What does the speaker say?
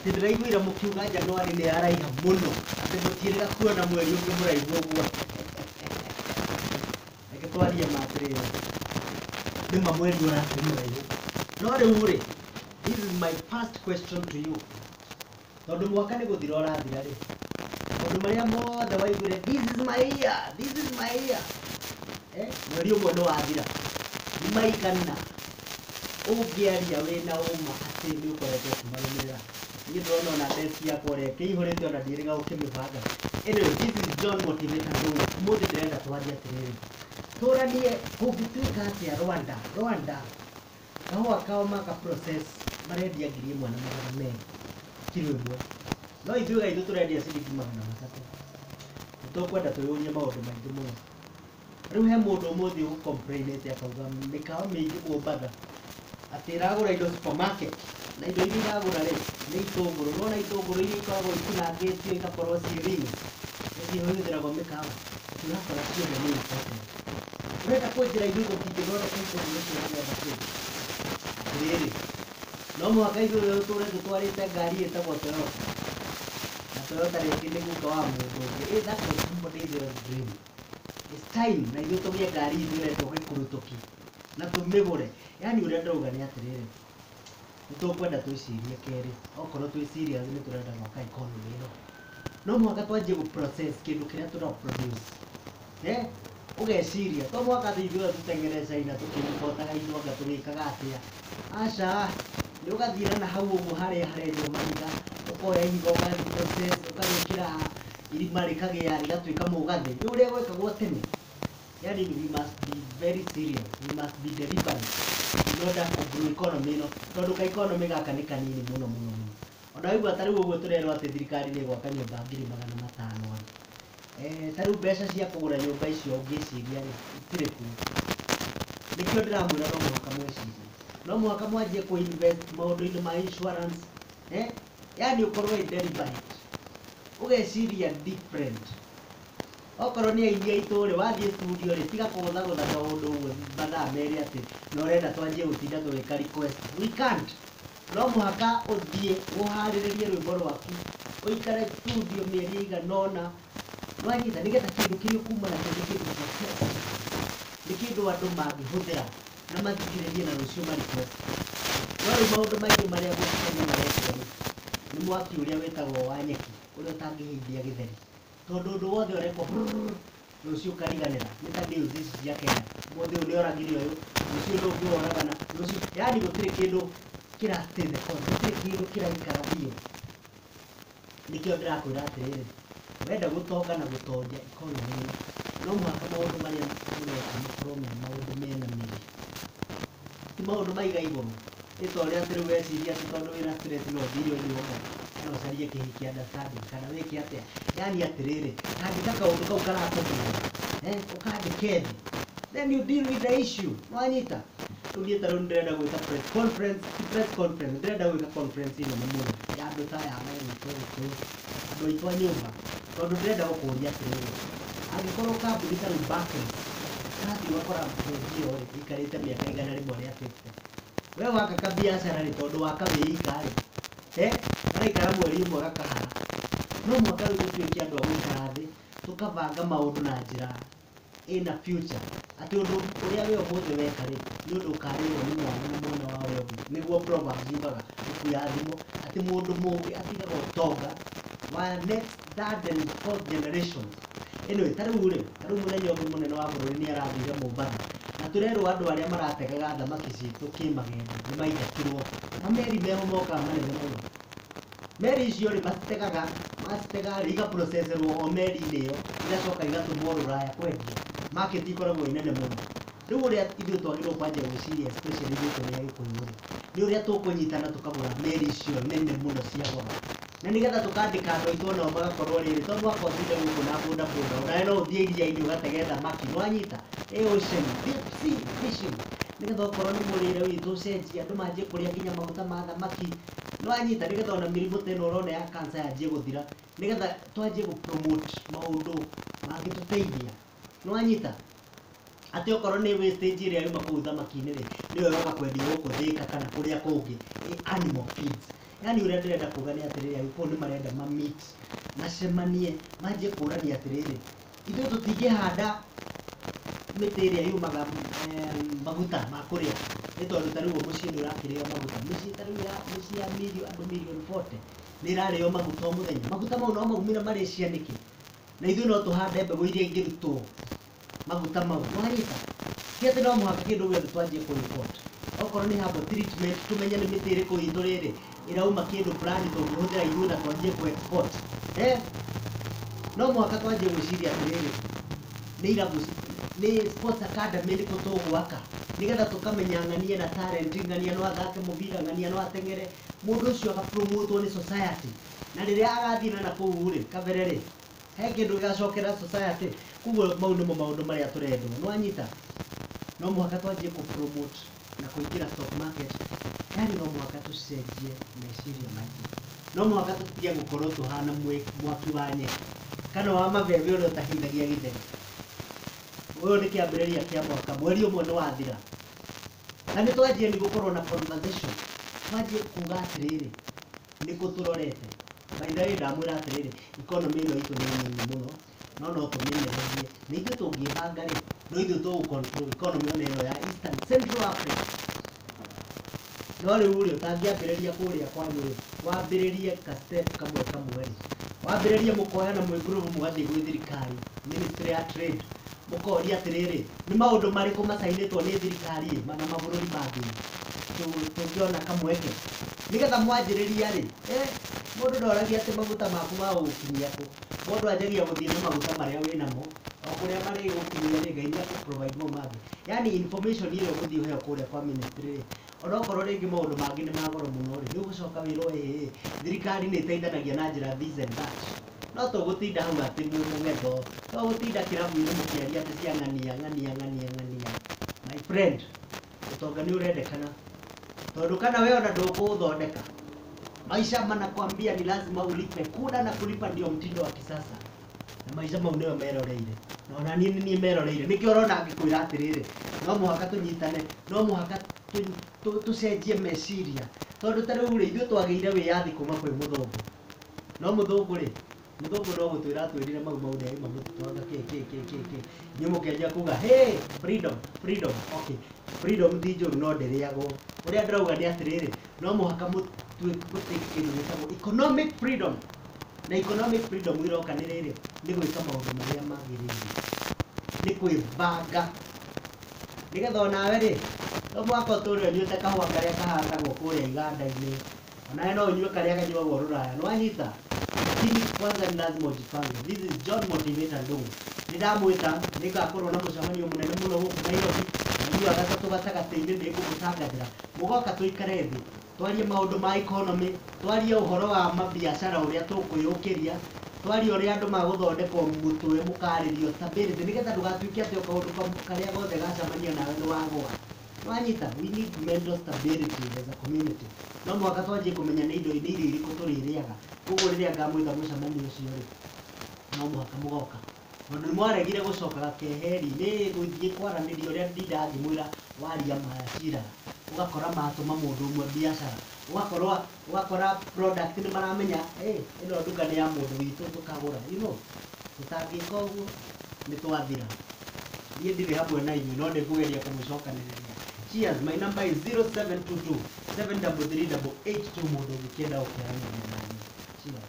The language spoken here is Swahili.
ndiraiguira mukiuga Januari ni araiha muno ati mutirira kuona mweri ungi muraihu uguo eke twaria matirira ni mweri urati muraihu no riu ri this is my first question to you tondu mwaka ni guthira urathira ri tondu maria mothe waiguire this is my year mweri umwe ni wathira ni maigana ungiaria wina uma ati ni ukorete kumarumira ni ndona na desi yakwa ri kihurite ona ndiriga ukimibanga anyway this is John Motivator Ndung'u muthi ndirenda twaria atiriri turanie kungituika atia Rwanda kahua kao maka process marendia ngiri imwe na magana merĩ kilo imwe no ithuĩ gaitũ tũrendia ciringi magana matatũ nĩtũkwenda tũyũrie maũndũ maingĩ mũno rĩu he mũndũ ũmũthĩ ũgũcomplainĩte akauga mĩkawa mĩingĩ Mombatha atĩ ĩragũra indo supermarket na indo iria iragũra rĩ nĩ itũngũrũ no na itũngũrũ iria ikoragwo itinangĩtio igakorwo ciĩ rings nĩcio ihũthĩragwo mĩkawa tũrakora ciothe nĩ important ũrenda kwenjera ithuĩ tũtingĩthondeka itũngũrũ cia getha kĩu atĩrĩrĩ no mũhaka ithuĩ tũre tũtwarĩte ngari ĩtagwo Toyota na Toyota rĩngĩ nĩ guka wa mũndũ ũngĩ that was somebody's dream. It's time na ithuĩ tũgĩe ngari ithuĩ renda ũgĩkũrũtũki na tũmĩgũre yani ũrĩa ndauga nĩ atĩrĩrĩ nĩtũkwenda twĩcirie kerĩ okorwo twĩ serious nĩ tũrenda gwaka economy ĩno no mũhaka twanjie gũ-process kĩndũ kĩrĩa tũra-produce ũgeciria to mũhaka atĩ ithuĩ tũteng'ere China tũkĩimportaga indo anga tũgĩkaga atĩa aca nĩ ũgathiĩra na hau ũguo harĩa harendio mahiga ũkoya ihiga ũgathi-process ũkarĩkĩra irima rĩkagĩa rĩgatuĩka mũgathĩ nĩ ũrĩa gwekagwo tene yani we must be very serious we must be deliberate in order to grow economy ĩno tondũ ka economy gaka nĩ kanini mũno ona waigua ta rĩu ũguo tũrerwo atĩ thirikari nĩ ĩgwaka nyũmba 500 ta rĩu mbeca cia kũgũra nyũmba icio ũngĩciria rĩ itirĩ kuo nĩkĩo ndĩramwĩra no mũhaka mwĩcirie no mũhaka mwanjie kũ-invest maũndũ-inĩ ma insurance yani ũkorwo deliberate ũgeciria different okorwo nĩ aini aitũ rĩ wathiĩ studio rĩ tiga kũgũthagũtha kaũndũ ũguo mathaa merĩ atĩ na ũrenda twanjie gũtinda tũgĩka request we can't no mũhaka ũthiĩ ũharĩrĩrie rwĩmbo rwaku ũikare studio mĩeri ĩigana ũna nwanyita nĩgetha kĩndũ kĩrĩa kuma nakĩo nĩ kĩndũ nĩ kĩndũ andũ mangĩhũthĩra na mathikĩrĩrie na rũciũ ma-request no rĩu maũndũ maingĩ marĩa gũkĩkenia marekwo rĩ nĩ mwaki ũrĩa wĩtagwo wa nyeki ũrĩa ũtangĩhĩithia gĩtheri tondũ ũndũ wothe ũrekwo rũciũ ũkariganĩra nĩ ta news ici cia Kenya mũthĩ ũyũ nĩoragire ũyũ rũciũ ũndũ ũngĩ woragana rũciũ yani gũtirĩ kĩndũ kĩra-stay the course gũtirĩ kĩndũ kĩraikara biũ nĩkĩo ndĩrakwĩra atĩrĩrĩ wenda gũtonga na gũtonja economy no mũhaka maũndũ marĩa mũreka makorwo me maũndũ mena mĩri ti maũndũ maiga igũrũ ĩta ũrĩa atĩ rĩu weciria atĩ tondũ wĩna stress no ũthiire ũnyuoga kana ũcarie kĩhiki understanding kana wĩke atĩa yani atĩrĩrĩ kandĩka kaũndũ kau karakũgia ũkandĩke thĩ then you deal with the issue nwanyita tũthiĩ ta rĩu ndĩrenda gwĩka press conference ndĩrenda gwĩka conference ĩno mũno ya andũ ta aya megwĩtwo andũ aitũ a nyũmba tondũ ndĩrenda gũkũria atĩrĩrĩ angĩkorwo kambuni ta rĩu Barclays kathiĩ ũgakora mũthii ũyũ ikarĩte mĩaka igana rĩmwe rĩa 50 we waka kabiacara rĩ tondũ waka wĩika rĩ karaikara mweri ũmwe gakahara no mũhaka rĩu tũtuĩke andũ a gũikara thĩ tũkabanga maũndũ na njĩra ĩna future atĩ ũndũ ũrĩa we ũmũthĩ weka rĩ nĩ ũndũ ũkarĩrwo nĩ mwana na mwana wa ũrĩa ũngĩ nĩguo Proverbs yugaga ibuku ya thimo atĩ mũndũ mũũgĩ atigaga ũtonga wa next third and fourth generations anyway ta rĩu rĩ ta rĩu mũthenya ũngĩ mũnene wa bũrũri nĩ arathire Mombatha na tũrerwo andũ arĩa marategaga thamaki citũ kĩmagendo nĩ maingatĩrwo na meri meho mokaga manene mũno meri icio rĩ macitegaga rĩ igaprocesserwo o meri-inĩ ĩyo igacoka igatũmwo Rũraya kwendio market ikoragwo inene mũno rĩu ũrĩa ithuĩ twagĩrĩirwo kwanjia gwĩciria especially ithuĩ tũrĩ Agĩkũyũ rĩ nĩ ũrĩa tũkũnyitana tũkagũra meri icio nene mũno cia goro na nĩgetha tũkandĩka andũ aitũ onao magakorwo rĩrĩ to mũhaka ũtinde gũkũ na bodaboda onawe no ũthiĩ iria-inĩ ũgatege thamaki nwanyita ocean deep sea fishing nĩgetha okorwo nĩ mũrĩre witũ ũcenjie andũ manjie kũrĩa nginya maguta ma thamaki nwanyita nĩgetha ona mĩrimũ ta ĩno ũrona ya cancer yanjie gũthira nĩgetha twanjie gũ-promote maũndũ mangĩtũteithia nwanyita atĩ okorwo nĩ wastage ĩrĩa yuma kũu thamaki-inĩ rĩ nĩyo yoka kwendio gũkũ Thĩka kana kũrĩa kũngĩ animal feeds yani uria ndirenda kuga ni atiriri agikorwo ni marenda ma meet macemanie manjie kurania atiriri ithuĩ tũtingĩhanda mĩtĩ ĩrĩa yumaga maguta ma kũrĩa nĩ tondũ ta rĩu mũciĩ nĩ ũrakĩrĩo maguta mĩciĩ ta rĩu ya mĩciĩ ya andũ milioni 40 nĩ ĩrarĩo maguta o mũthenya maguta mau no maumĩra marĩ cianĩke na ithuĩ no tũhande mbegũ iria ingĩrutwo maguta mau wanyita ti atĩ no mũhaka kĩndũ gĩothe twanjie kũ-report okorwo nĩ herbal treatment tũmenye nĩ mĩtĩ ĩrĩkũ itũ rĩrĩ ĩrauma kĩndũ fulani tũngĩhũthĩra ithuĩ na twanjie kũ-export no mũhaka twanjie gwĩciria atĩrĩrĩ nĩ irabu nĩ sports academy nĩkũ tũgwaka nigetha tũkamenya ng'ania na talent ng'ania no athake mũbira ng'ania no ateng'ere mũndũ ũcio agapromotwo nĩ society na rĩrĩa agathiĩ na kũu rĩ kabere rĩ he kĩndũ gĩgacokera society koguo mau nĩmo maũndũ marĩa tũrendwo nĩ wanyita no mũhaka twanjie kũ-promote na kũingĩra stock market yani no mũhaka tũcenjie meciria maingĩ no mũhaka tũtige gũkorwo tũhana mwaki wa nyeki kana wa mabebe ũrĩa ũtahithagia gĩtheri ũyũ nĩ kĩambĩrĩria kĩa mwaka mweri ũmwe nĩ wathira na nĩ twanjie nĩ gũkorwo na conversation twanjie kuga atĩrĩrĩ nĩkũ tũrorete maitharĩ ndamwĩra atĩrĩrĩ economy ĩno itũ nĩ nini mũno no tũmĩnenehie na ithuĩ tũngĩbanga rĩ no ithuĩ tũgũ-control economy ĩno ya Eastern Central Africa no rĩu rĩ ũtangĩambĩrĩria kũrĩa kwanyu rĩ wambĩrĩrie ka step kamwe kamwe rĩ wambĩrĩrie mũkoyana mwĩ group mũgathiĩ gwĩ thirikari Ministry ya Trade mũkoria atĩrĩrĩ nĩ maũndũ marĩkũ macainĩtwo nĩ thirikari na mabũrũri mangĩ tũngĩona kamweke nigetha mwanjĩrĩria rĩ mũndũ ndoragia atĩ maguta maku ma gũkinyia kũ mũndũ anjagia gũthiĩ na maguta marĩa wĩnamo o kũrĩa marĩ gũkinyia rĩ Ngai nĩ akũ-provide mo mangĩ yani information ĩrĩa ũgũthiĩ ũheo kũrĩa kwa ministry rĩ onokorwo rĩngĩ maũndũ mangĩ nĩ magoro mũno rĩ nĩ ũgũcoka wĩrwo thirikari nĩ ĩteithanagia na njĩra this and that no tũgũtinda hau atĩ mũgetho tũgũtinda kĩrabu-inĩ mũkĩaria atĩ cia ng'ania my friend ũtonga nĩ ũrendekana tondũ kana wewe ona ndũkũũthondeka maisha manakwambia ni lazima ulipe kula na kulipa ndio mtindo wa kisasa na maisha mau nĩyo meroreire na ona niĩ meroreire nĩkĩo ũrona ngĩkwĩra atĩrĩrĩ no mũhaka tũnyitane no mũhaka tũcenjie meciria tondũ ta rĩu rĩ ithuĩ twagĩire wĩyathi kuma kwĩ mũthũngũ no mũthũngũ rĩ mũthũngũ no gũtwĩra atwĩrire mau nĩ mamũtũtwanga nyuĩ mũkĩanjia kuga freedom okay freedom ti njũru no ndĩrĩagwo ũrĩa ndĩrauga nĩ atĩrĩrĩ no mũhaka gũtake kĩndũ gĩtagwo economic freedom na economic freedom ĩroka nĩ rĩrĩ nĩ gwĩka maũndũ marĩa magĩrĩire nĩ kwĩbanga nigetha onawe rĩ no mũhaka ũtũũre ũnyuĩte kahũa karĩa kahandagwo kũrĩa iganda-inĩ onawe no ũnyue karĩa kanyuagwo Rũraya nĩwanyita lakini kwanza ni lazima ujipange. This is John Motivator Ndung'u. Nĩndamwĩta nĩngakorwo na mũcemanio mũnene mũno gũkũ Nairobi mweri wa gatatũ gatagatĩ-inĩ nĩngũmũtangathĩra mũgoka tũikare thĩ twarie maũndũ ma economy twarie ũhoro wa mabiacara ũrĩa tũkwĩyũkĩria twarie ũrĩa andũ magũthondekwo mũtwe mũkarĩrio stability nĩgetha ndũgatuĩke atĩ o kaũndũ karĩa gothe gacemania nawe nĩ wagũa wanyita we need mental stability as a community no mũhaka twanjie kũmenya nĩ indo irĩkũ tũrĩrĩaga koguo rĩrĩa ngamwĩta mũcemanio ũcio rĩ no mũhaka mũgoka tondũ nĩmwaregire gũcokaga keheri nĩ gũthiĩ kwaranĩria ũrĩa ndinda ngĩmwĩra waria macira ũgakora matũma mũndũ ũmwe biacara ũgakora product nĩ maramenya ĩno nduka nĩ ya mũndũ witũ tũkagũra tũtangĩka ũguo nĩ twathira niĩ ndirĩ hamwe na inyuĩ no nĩngũgeria kũmũcokanĩrĩria cheers my number is 0722 733 882 mũndũ ũngĩkĩenda ũkĩaranĩria naniĩ cheers